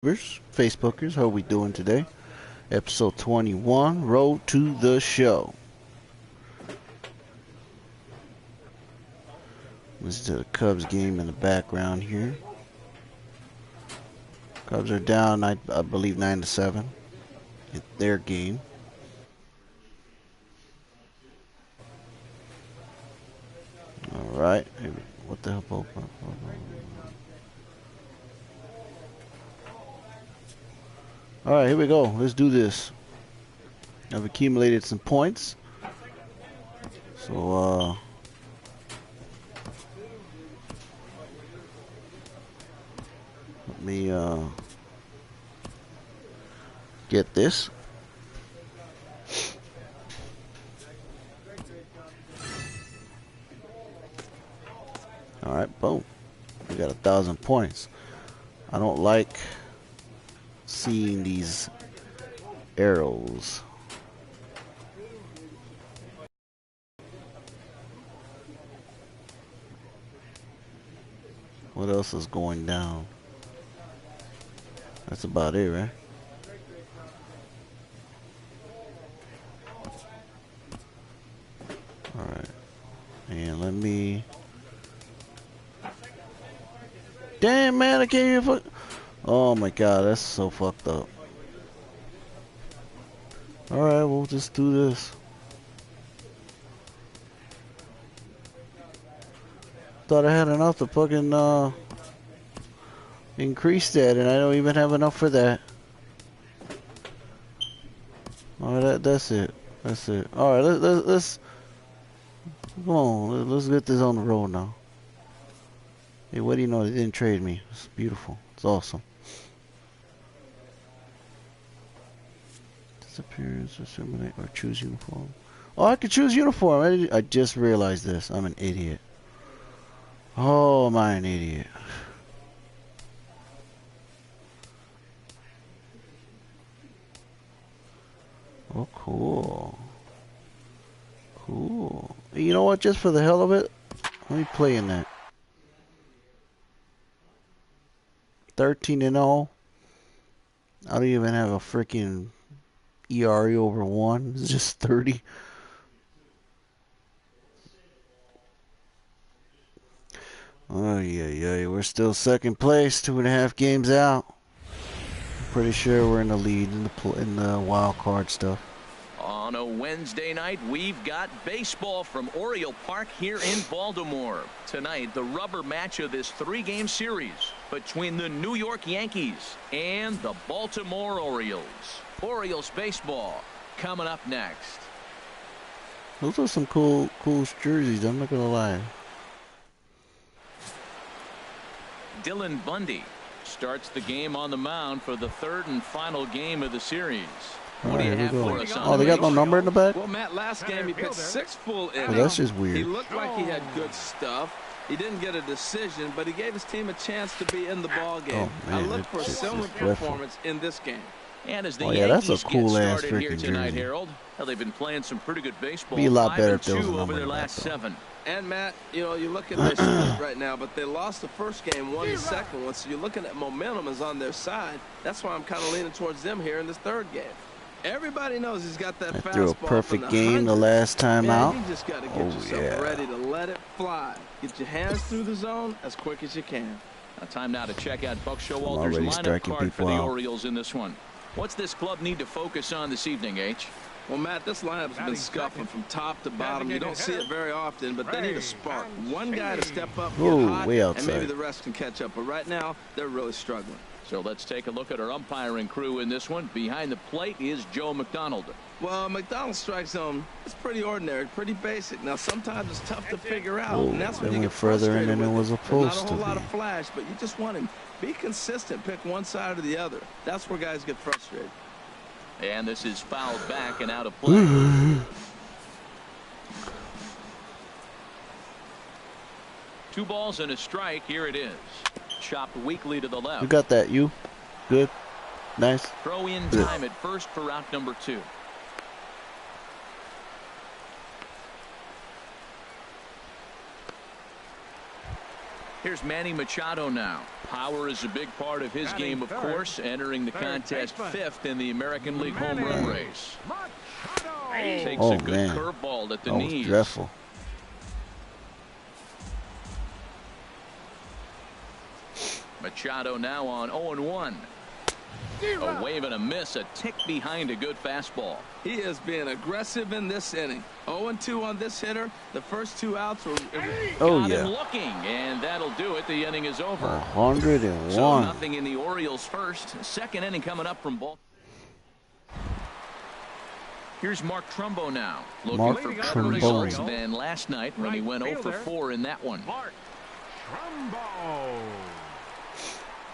Facebookers, how are we doing today? Episode 21, Road to the Show. Listen to the Cubs game in the background here. Cubs are down, I believe, 9-7. It's their game. All right. What the hell? All right, here we go. Let's do this. I've accumulated some points. So, let me get this. All right, boom. We got 1,000 points. I don't like seeing these arrows. What else is going down? That's about it, right? Alright. And let me... Damn, man, I can't even... Oh my god, that's so fucked up. Alright, we'll just do this. Thought I had enough to fucking increase that, and I don't even have enough for that. Alright, that's it. That's it. Alright, let's come on, let's get this on the road now. Hey, what do you know? They didn't trade me. It's beautiful. It's awesome. Disappearance, discriminate, or choose uniform. Oh, I could choose uniform. I just realized this. I'm an idiot. Oh, am I an idiot? Oh, cool. Cool. You know what? Just for the hell of it, let me play in that. 13-0. I don't even have a freaking ERA over 1. It's just 30. Oh, yeah. We're still second place, 2.5 games out. I'm pretty sure we're in the lead in the wild card stuff. On a Wednesday night, we've got baseball from Oriole Park here in Baltimore. Tonight, the rubber match of this 3-game series between the New York Yankees and the Baltimore Orioles. Orioles baseball coming up next. Those are some cool jerseys, I'm not gonna lie. Dylan Bundy starts the game on the mound for the 3rd and final game of the series. All right, here we go. Oh, they got no number in the back? Well, Matt, last game he pitched 6 full innings. Well, that's just weird. He looked like he had good stuff. He didn't get a decision, but he gave his team a chance to be in the ball game. Oh, man, I look for a similar performance in this game. And as the that's a Yankees cool get ass started here freaking tonight, jersey. Harold, well, they've been playing some pretty good baseball. Be a lot better if there was a 5-2 number over in their the back, last though. 7. And Matt, you look at their split right now, but they lost the first game, won the second one. So you're looking at momentum is on their side. That's why I'm kind of leaning towards them here in this 3rd game. Everybody knows he's got that fastball. Threw a perfect game the last time out. You just got to get yourself ready to let it fly. Get your hands through the zone as quick as you can. Time now to check out Buck Showalter's lineup card for the Orioles in this one. What's this club need to focus on this evening, H? Well, Matt, this lineup's been scuffling from top to bottom. You don't see it very often, but they need a spark. One guy to step up, get hot, and maybe the rest can catch up. But right now, they're really struggling. So let's take a look at our umpiring crew in this one. Behind the plate is Joe McDonald. Well, McDonald's strike zone is pretty ordinary, pretty basic. Now, sometimes it's tough to figure out, and that's when you get further in than it was supposed to be. Not a whole lot of be. flash, but you just want him. Be consistent. Pick one side or the other. That's where guys get frustrated. And this is fouled back and out of play. 2 balls and a strike. Here it is. Chopped weakly to the left. You got that, you. Good. Nice. Throw in time at first for route number 2. Here's Manny Machado now. Power is a big part of his game, of course, entering the contest 5th in the American League home run race. Takes a good curveball at the knees. That was dreadful. Machado now on 0-1. A wave and a miss, a tick behind a good fastball. He is being aggressive in this inning. 0-2 on this hitter. The first 2 outs were got him looking, and that'll do it. The inning is over. 101. So nothing in the Orioles first. Second inning coming up from Baltimore. Here's Mark Trumbo now, looking for better results than last night when he went 0 for 4 in that one. Mark Trumbo.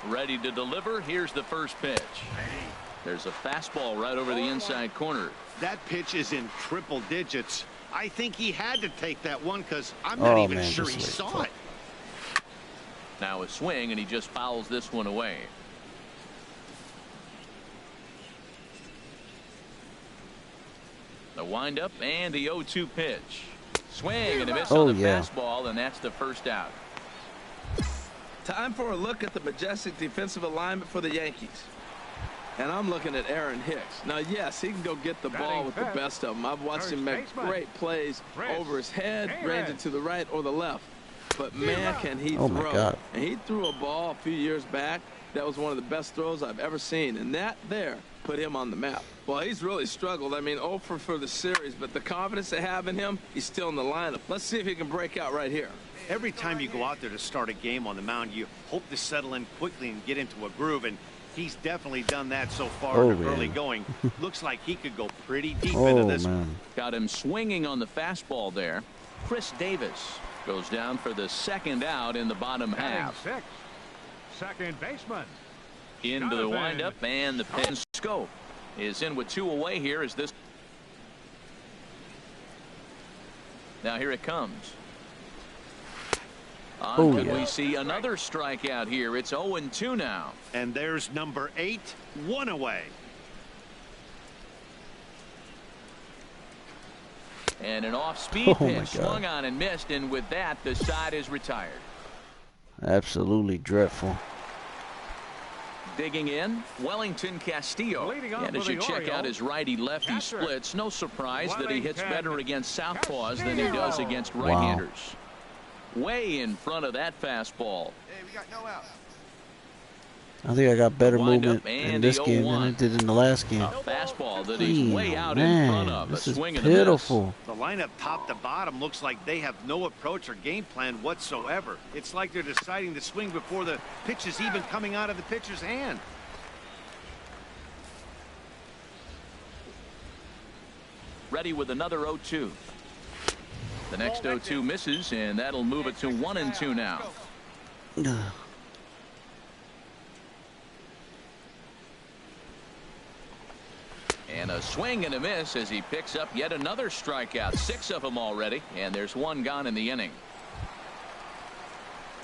Ready to deliver. Here's the first pitch. There's a fastball right over the inside corner. That pitch is in triple digits. I think he had to take that one because I'm not even sure he saw it. Now a swing, and he just fouls this one away. The windup and the 0-2 pitch. Swing and a miss on the fastball, and that's the first out. Time for a look at the majestic defensive alignment for the Yankees. And I'm looking at Aaron Hicks. Now, yes, he can go get the ball with the best of them. I've watched him make great plays over his head, ranging to the right or the left. But, man, can he throw. And he threw a ball a few years back. That was one of the best throws I've ever seen. And that there put him on the map. Well, he's really struggled. I mean, 0 for the series. But the confidence they have in him, he's still in the lineup. Let's see if he can break out right here. Every time you go out there to start a game on the mound, you hope to settle in quickly and get into a groove, and he's definitely done that so far in the early going. Looks like he could go pretty deep into this one. Got him swinging on the fastball there. Chris Davis goes down for the second out in the bottom half. Second baseman. Into the windup, and the pin scope is in with 2 away here as this. Now here it comes. Could we see another strikeout here? It's 0-2 now. And there's number 8, 1 away. And an off-speed pitch swung on and missed, and with that, the side is retired. Absolutely dreadful. Digging in, Wellington Castillo. And as you check out his righty-lefty splits, no surprise that he hits better against southpaws than he does against right-handers. Way in front of that fastball. Hey, we got no outs. I think I got better movement in this game than I did in the last game. A fastball that he's way out in front of. This is pitiful. The lineup top to bottom looks like they have no approach or game plan whatsoever. It's like they're deciding to swing before the pitch is even coming out of the pitcher's hand. Ready with another 0-2. The next 0-2 misses, and that'll move it to 1-2 now. And a swing and a miss as he picks up yet another strikeout. 6 of them already, and there's 1 gone in the inning.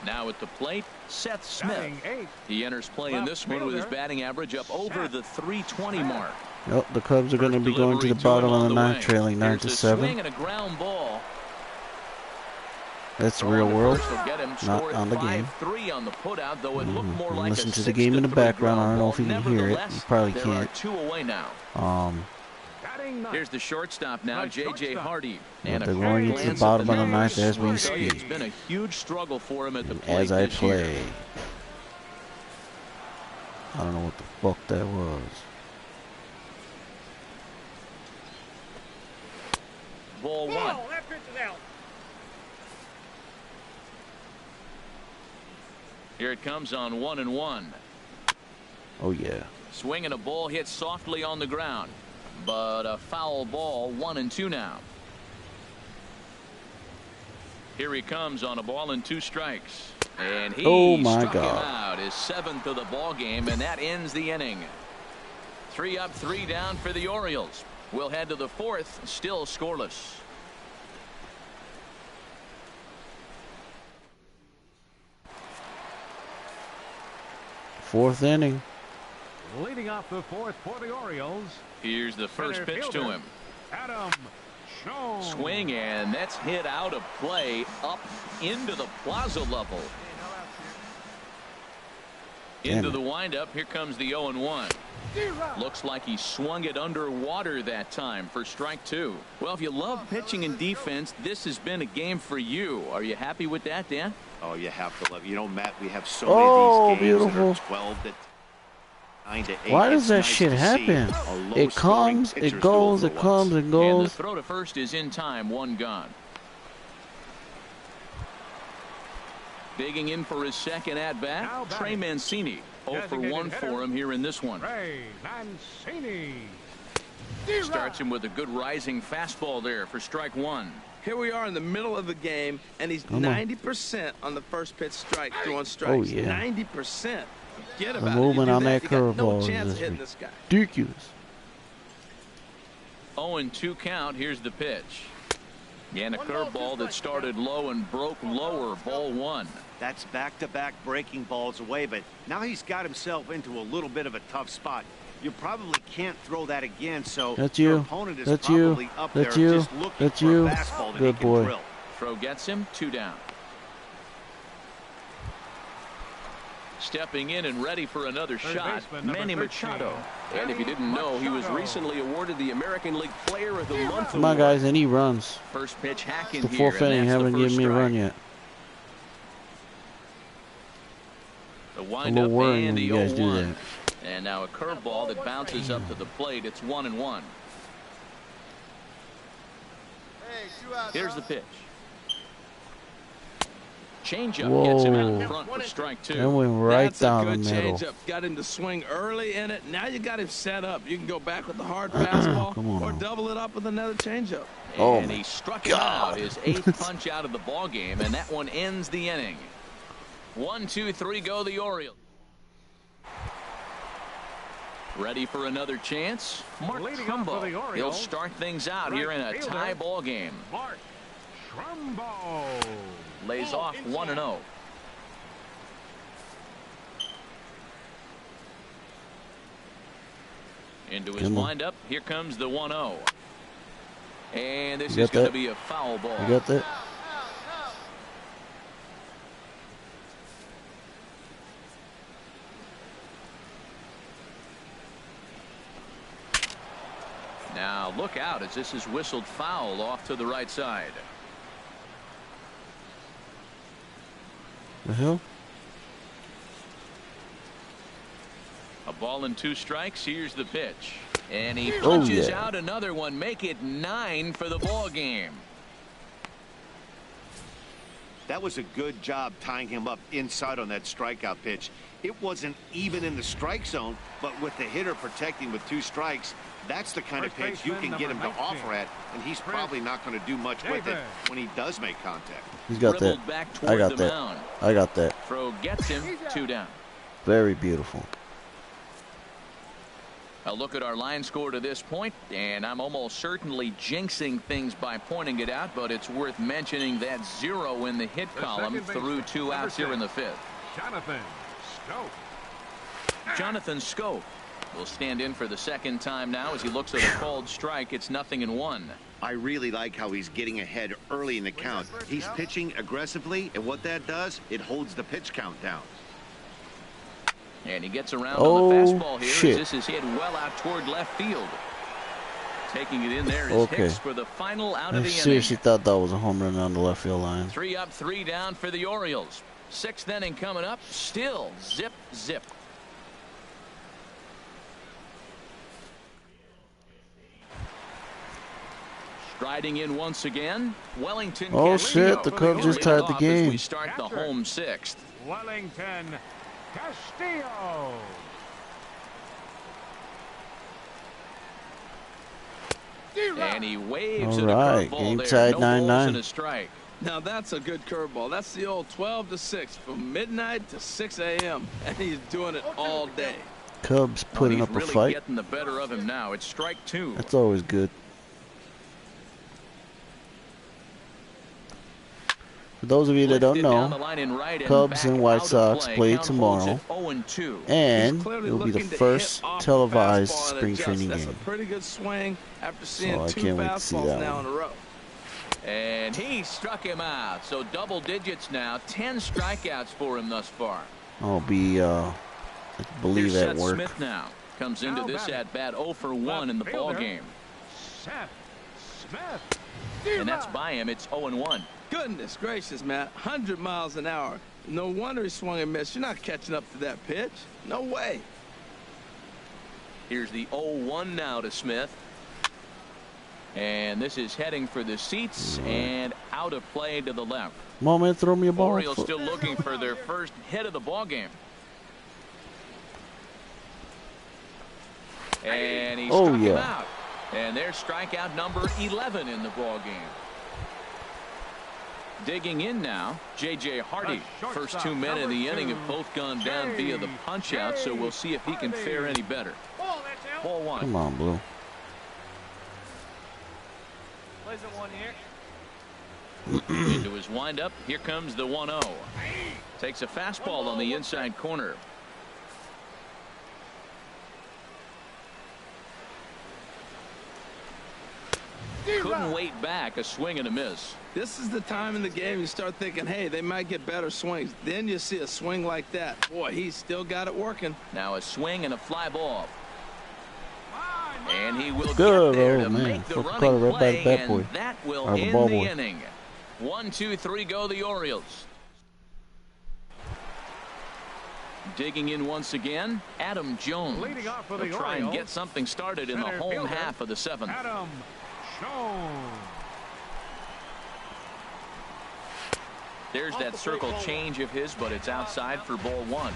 Now at the plate, Seth Smith. He enters play in this one with his batting average up over the .320 mark. Yep, the Cubs are going to be going to the bottom of the ninth, trailing 9-7. Swing and a ground ball. That's the real world, not on the game. On the putout, though it looked more like listen to the game in the background. I don't know if you can hear it. You probably can't. There are 2 away now. Here's the shortstop now, J.J. Hardy. And they're going into the bottom of the ninth as we speak. It's been a huge struggle for him at the plate as I this play. year. I don't know what the fuck that was. Ball 1. That pitch is out. Here it comes on 1-1. Oh yeah. Swing and a ball hit softly on the ground, but a foul ball. 1-2 now. Here he comes on a ball and 2 strikes, and he struck him out, his 7th of the ball game, and that ends the inning. 3 up, 3 down for the Orioles. We'll head to the 4th, still scoreless. Fourth inning. Leading off the 4th for the Orioles. Here's the first pitch to him. Adam Schoen. Swing, and that's hit out of play up into the plaza level. Into the windup. Here comes the 0-1. Looks like he swung it underwater that time for strike 2. Well, if you love pitching and defense, this has been a game for you. Are you happy with that, Dan? Oh, you have to love. You know, Matt, we have so many of these games beautiful. that are 12 to 9 to 8. Why does It's that nice shit to happen? see a It low-scoring comes, pitcher's it goes, duel it for comes, once. it And the goes. throw to first is in time. 1 gone. Digging in for his second at-bat, Trey Mancini. 0 for 1 for him here in this one. Trey Mancini. Starts him with a good rising fastball there for strike 1. Here we are in the middle of the game, and he's 90% on the first pitch strike throwing strikes. Oh, yeah. 90%. Forget The about movement it. on that You got no curveball chance is of hitting this guy. ridiculous. 0-2 count. Here's the pitch. And a curveball that started low and broke lower. Ball 1. That's back-to-back breaking balls away, but now he's got himself into a little bit of a tough spot. You probably can't throw that again, so That's your you. opponent is That's probably you. up That's there you. just looking That's for you. a fastball that Good he can boy. drill. Throw gets him. 2 down. Stepping in and ready for another shot, Manny Machado. And if you didn't know, he was recently awarded the American League Player of the Month. Come on, guys, and he runs. First pitch hacking The here. fourth inning, haven't given me a run yet. The A wind little up worrying and when the you guys do 0-1. that. And now a curveball that bounces up to the plate. It's 1-1. Here's the pitch. Changeup gets him out in front for strike 2. That went right That's down a the good middle. changeup. Got him to swing early in it. Now you got him set up. You can go back with the hard fastball Come on or now. double it up with another changeup. Oh, And my he struck him out, his 8th punch out of the ball game, and that one ends the inning. 1, 2, 3 go the Orioles. Ready for another chance? Mark Leading off for the Trumbo. Orioles, He'll start things out here in a right tie fielder, ball game. Mark Trumbo. Lays off 1-0. Into his Come on. windup. Here comes the 1-0. And this You is got going to that? be a foul ball. You got that? Now look out as this is whistled foul off to the right side. The hell? A ball and 2 strikes. Here's the pitch. And he Oh, punches yeah. out another one. Make it 9 for the ball game. That was a good job tying him up inside on that strikeout pitch. It wasn't even in the strike zone, but with the hitter protecting with 2 strikes, that's the kind of First pitch you can baseman, get him to number 19. offer at, and he's probably not going to do much with it when he does make contact. He's got that. Dribbled back I toward got the that. mound. I got that. Throw gets him. 2 down. Very beautiful. A look at our line score to this point, and I'm almost certainly jinxing things by pointing it out, but it's worth mentioning that 0 in the hit column second through baseman, 2 outs here in the 5th. Jonathan Scope. Jonathan Scope will stand in for the second time now as he looks at a called strike. It's 0-1. I really like how he's getting ahead early in the count. He's pitching aggressively, and what that does, it holds the pitch count down. And he gets around Oh, on the fastball here shit. as this is hit well out toward left field. Taking it in there is Okay. Hicks for the final out I of the seriously inning. thought that was a home run on the left field line. 3 up, 3 down for the Orioles. 6th inning coming up. Still zip, zip. Striding in once again, Wellington. Oh, Castillo. shit, the Cubs just tied the Leading off game. As we start the home 6th. Wellington Castillo. And he waves All at a right, curveball game there. tied No balls 9-9. and a strike. Now that's a good curveball. That's the old 12 to 6 from midnight to 6 a.m. and he's doing it all day. Cubs putting He's up a really fight. getting the better of him now. It's strike 2. That's always good. For those of you that don't Lifted down the know, line in right and Cubs back and White out of Sox play. play Count holds tomorrow, at 0-2. and He's clearly it will be the looking to first hit off the televised fastball and spring adjust. training That's game. a pretty good swing after seeing So I 2 can't wait to see fastballs that now one. in a row. And he struck him out. So double digits now. 10 strikeouts for him thus far. I'll be I can believe Here's that Seth worked. Smith now comes into this at bat 0 for 1 in the ball game. Seth Smith. And that's by him. It's 0 and 1. Goodness gracious, Matt. 100 miles an hour. No wonder he swung and missed. You're not catching up to that pitch. No way. Here's the 0-1 now to Smith. And this is heading for the seats and out of play to the left. Come on, man, throw me a ball. Orioles still looking for their first hit of the ball game. And he struck him out. And there's strikeout number 11 in the ball game. Digging in now, J.J. Hardy. First 2 men in the inning have both gone down via the punch out, so we'll see if he can fare any better. Ball 1. Come on, Blue. Into his windup. Here comes the 1-0. Takes a fastball on the inside corner. Couldn't wait back. A swing and a miss. This is the time in the game you start thinking, hey, they might get better swings. Then you see a swing like that. Boy, he's still got it working. Now a swing and a fly ball. And he will Good, get there to man. make the Fucking running right by the play, bat boy. and that will Or the end ball the boy. inning. 1, 2, 3 go the Orioles. Digging in once again, Adam Jones. Leading off for the He'll try and Orioles, get something started in the center home fielder, half of the 7th. Adam Jones. There's that circle change of his, but it's outside for ball 1.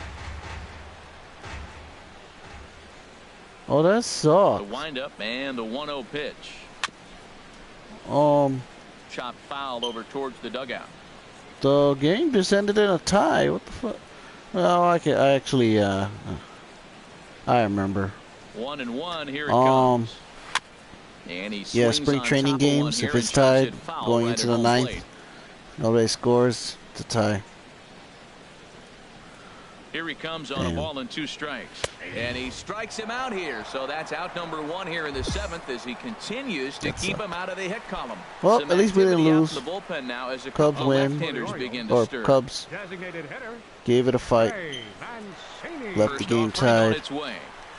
Oh, that The sucks. windup and the 1-0 pitch. Chopped foul over towards the dugout. The game just ended in a tie. What the fuck? Well, I actually, I remember. 1-1. Here it comes. And he Yeah, swings spring on training top of one games. here If and it's chops tied, it foul going right into at the home 9th, plate. nobody scores. It's a tie. Here he comes on a ball and 2 strikes. And he strikes him out here. So that's out number 1 here in the 7th as he continues to keep him out of the hit column. Well, Some at least we didn't activity out lose. in the bullpen now as a Cubs couple win. left-handers begin to Or stir. Cubs Designated hitter. gave it a fight. Trey Mancini. Left the First game offering on tied. its way.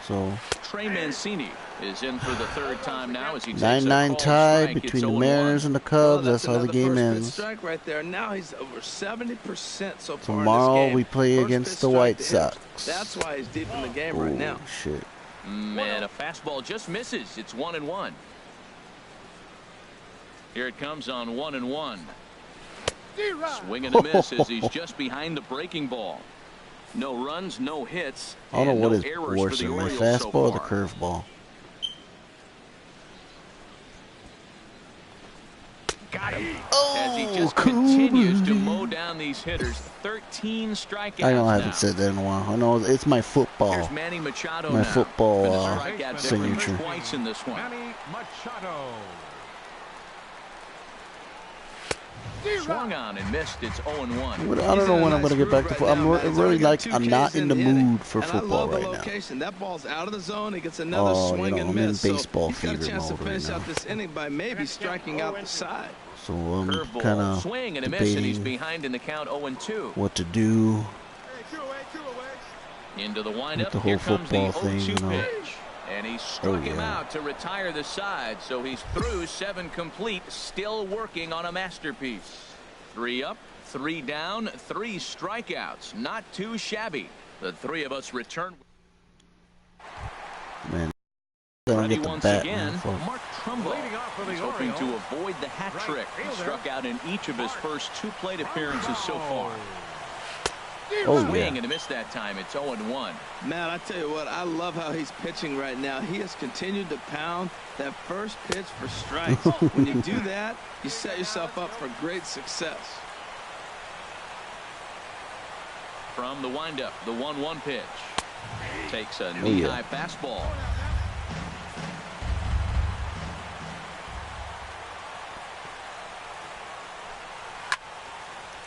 So Trey Mancini is in for the 3rd time now as he takes 9-9 a tie strike. between It's the 0-1. Mariners and the Well, Cubs. That's how the another game first pitch ends. strike right there. Now he's over 70% so far in this Tomorrow game. we play First against pitch the strike White to him. Sox. That's why he's deep in the game right now. Shit. And a fastball just misses. It's 1-1. Here it comes on 1-1. Swing and a miss as he's just behind the breaking ball. No runs, no hits. I don't know and what no is errors worse, for the my Orioles fastball so or the far. curveball. Got him. As he just continues to mow down these hitters. 13 strikeouts I know I now. haven't said that in a while. I know it's my football. Here's Manny Machado My now. football, Been a strikeout difference signature. twice in this one. Manny Machado. Swung on and missed. It's 0-1. But I don't know when I'm going to get back to football. I'm really like, I'm not in the mood for And football I love right the now. location. That ball's out of the zone. He gets another Oh, swing you know, and I'm in miss. baseball so he's got a fever chance to mode right finish now. out this inning by maybe striking out the side. So I'm kind Curveball, of swing and a miss, and he's debating behind in the count 0-2. what to do. Into the windup. the whole Here comes the football thing, 0-2 you know. pitch. And he struck him yeah. out to retire the side. So he's through 7 complete, still working on a masterpiece. 3 up, 3 down, 3 strikeouts. Not too shabby. The 3 of us return. Man, I don't Ready get the once bat. again, Man, fuck. Mark Trumbo. Leading off for the He's hoping to Orioles, avoid the hat right trick. He fielder, struck out in each of his first 2 plate appearances so far. Oh, Swing yeah. and a miss that time. It's 0-1. Man, I tell you what, I love how he's pitching right now. He has continued to pound that first pitch for strikes. When you do that, you set yourself up for great success. From the windup, the 1-1 pitch. Takes a yeah. knee-high fastball.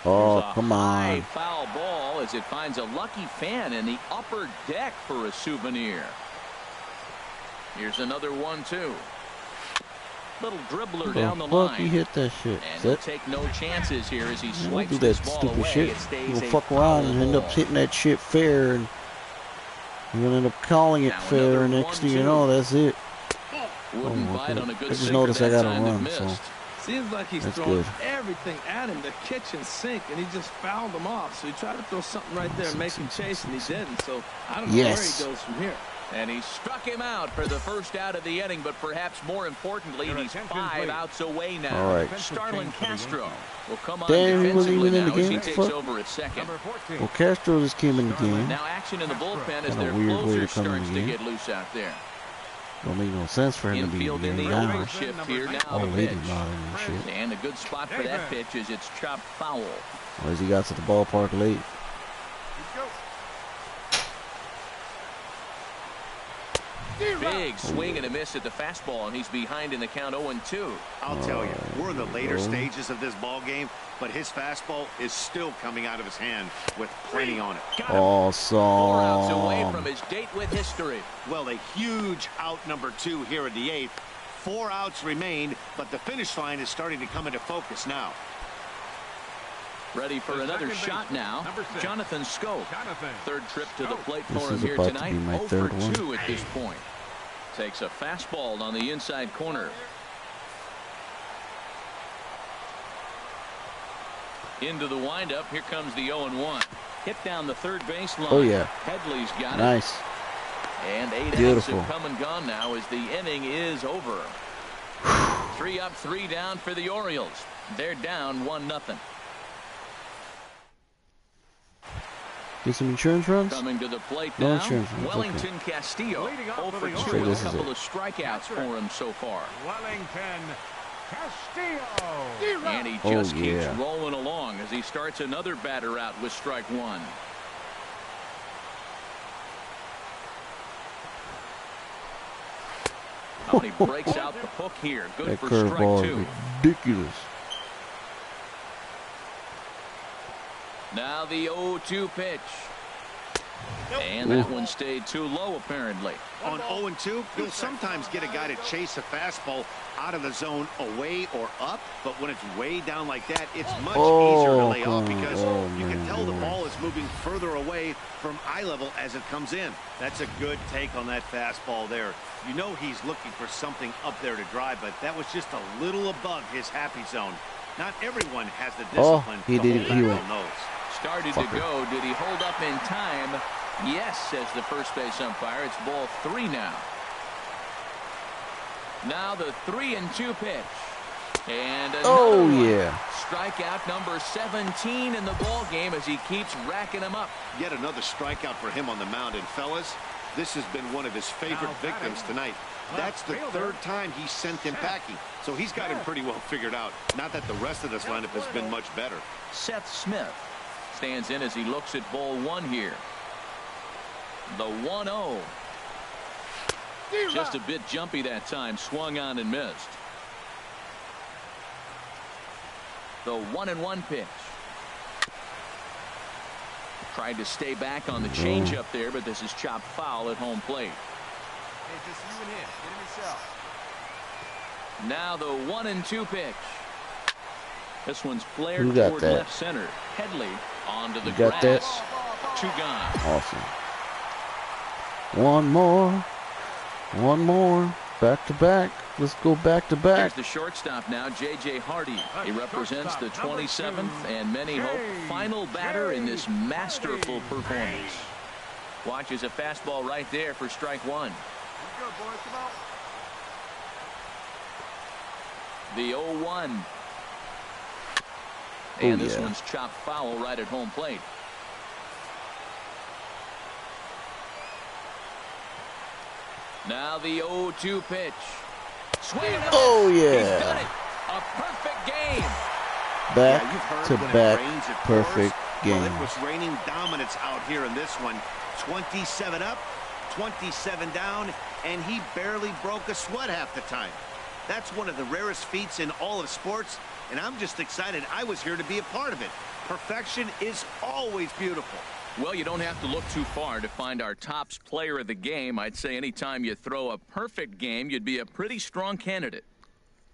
Oh, Here's a come high on. foul ball as it finds a lucky fan in the upper deck for a souvenir. Here's another 1-2. Little dribbler down the Fuck, he line. hit that shit. And Is he'll that, take no chances here as he don't swipes do this that ball stupid away. shit. It stays You'll a fuck around and foul end up ball. hitting that shit fair and We're gonna end up calling it fair. Next thing you know, that's it. Wouldn't bite on a good I just sinker noticed I that gotta time that run, missed. so Seems like he's that's throwing good. everything at him, the kitchen sink, and he just fouled him off. So he tried to throw something right there and make him chase, and he didn't. So I don't know where he goes from here. And he struck him out for the first out of the inning, but perhaps more importantly, he's 5 outs away now. All right. Starlin Castro will come on Damn, he wasn't defensively even in the now as he game. takes Fuck. over at second. Well, Castro just came in the game. Now action in the bullpen as Kinda their weird way closer to come in starts the to game. get loose out there. Don't make no sense for him to be in Infield the in game the now. overshift here now. Oh, The lady pitch. not in this shit. And a good spot for that pitch is it's chopped foul. Or as he got to the ballpark late. Big swing and a miss at the fastball, and he's behind in the count 0-2. I'll tell you, we're in the later stages of this ball game, but his fastball is still coming out of his hand with plenty on it. Awesome. 4 outs away from his date with history. Well, a huge out number 2 here in the 8th. 4 outs remain, but the finish line is starting to come into focus now. Ready for another shot now. Jonathan Scope. Third trip to the plate This for him is here about to tonight. be my 0 third for one. 2 at this point. Takes a fastball on the inside corner. Into the windup. Here comes the 0-1. Hit down the third base line. Oh, yeah. Headley's got it. Nice. And 8 outs Beautiful. have come and gone now as the inning is over. 3 up, 3 down for the Orioles. They're down 1-0. Get some insurance runs? Coming to the plate No now, insurance runs, Wellington Castillo. 0 for 2, Okay, a this is couple it. of strikeouts for him so far. Wellington Castillo. And he just keeps yeah. rolling along as he starts another batter out with strike 1. Oh, and he breaks out the hook here. Good That for strike curveball 2. is ridiculous. Now the 0-2 pitch. And that one stayed too low, apparently. On 0-2, you'll sometimes get a guy to chase a fastball out of the zone away or up, but when it's way down like that, it's much easier to lay off because you can tell the ball is moving further away from eye level as it comes in. That's a good take on that fastball there. You know he's looking for something up there to drive, but that was just a little above his happy zone. Not everyone has the discipline he to did hold it. back He on went. those. Started to go. Did he hold up in time? Yes, says the first base umpire. It's ball 3 now. Now the 3-2 pitch. And another one. Yeah. Strikeout number 17 in the ball game as he keeps racking them up. Yet another strikeout for him on the mound. And fellas, this has been one of his favorite victims tonight. That's the 3rd time he sent him packing. So he's got him pretty well figured out. Not that the rest of this lineup has been much better. Seth Smith stands in as he looks at ball 1 here. The 1-0. Just a bit jumpy that time. Swung on and missed. The 1-1 pitch. Tried to stay back on the changeup there, but this is chopped foul at home plate. Now the 1-2 pitch. This one's flared Who got toward that? left center. Headley onto the You got that? grass. 2 gone. Awesome. One more. One more. Back to back. Let's go back to Here's back. the shortstop now, J.J. Hardy. He represents the 27th and many hope final batter in this masterful performance. Watches a fastball right there for strike 1. The 0-1. And this one's chopped foul right at home plate. Now the 0-2 pitch. Swing and a miss. Oh, yeah. He's done it. A perfect game. Back Yeah, you've heard to when it back. rains, it Perfect pours. game. Well, it was raining dominance out here in this one. 27 up, 27 down, and he barely broke a sweat half the time. That's one of the rarest feats in all of sports, and I'm just excited I was here to be a part of it. Perfection is always beautiful. Well, you don't have to look too far to find our tops player of the game. I'd say anytime you throw a perfect game, you'd be a pretty strong candidate.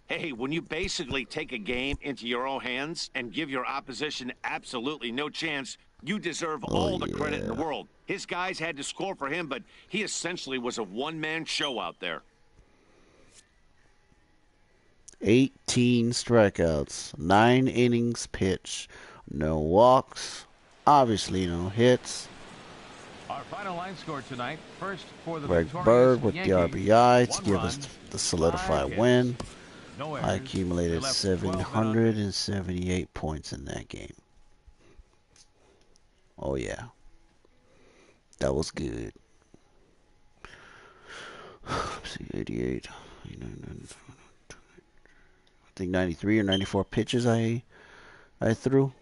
Hey, when you basically take a game into your own hands and give your opposition absolutely no chance, You deserve all the credit in the world. His guys had to score for him, but he essentially was a one-man show out there. 18 strikeouts, 9 innings pitched, no walks, obviously no hits. Our final line score tonight. First for the Greg victorious Bird with the Yankees, RBI to 1 give run, us the solidified 5 win. hits, no errors. I accumulated They left 12 men on base. 778 points in that game. Oh yeah, that was good. Let's see, 88, 89, I think 93 or 94 pitches I threw.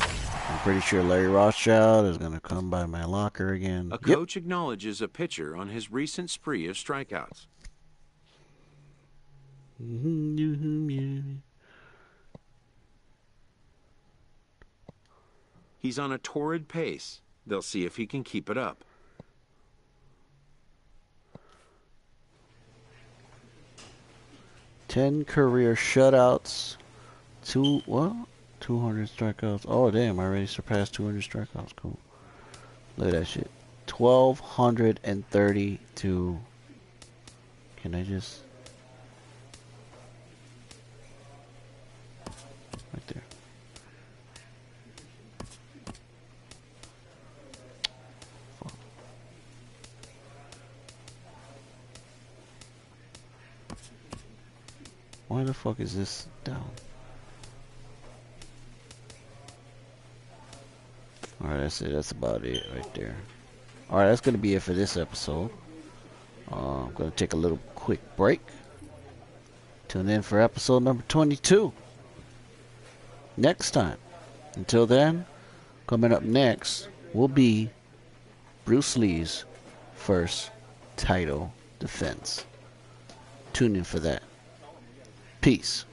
I'm pretty sure Larry Rothschild is going to come by my locker again. A coach acknowledges a pitcher on his recent spree of strikeouts. He's on a torrid pace. They'll see if he can keep it up. Ten career shutouts. 200 strikeouts. Oh, damn, I already surpassed 200 strikeouts. Cool. Look at that shit. 1,232. Can I just... Right there. Fuck. Why the fuck is this down? Alright, that's it. That's about it right there. Alright, that's going to be it for this episode. I'm going to take a little quick break. Tune in for episode number 22. Next time. Until then, coming up next will be Bruce Lee's first title defense. Tune in for that. Peace.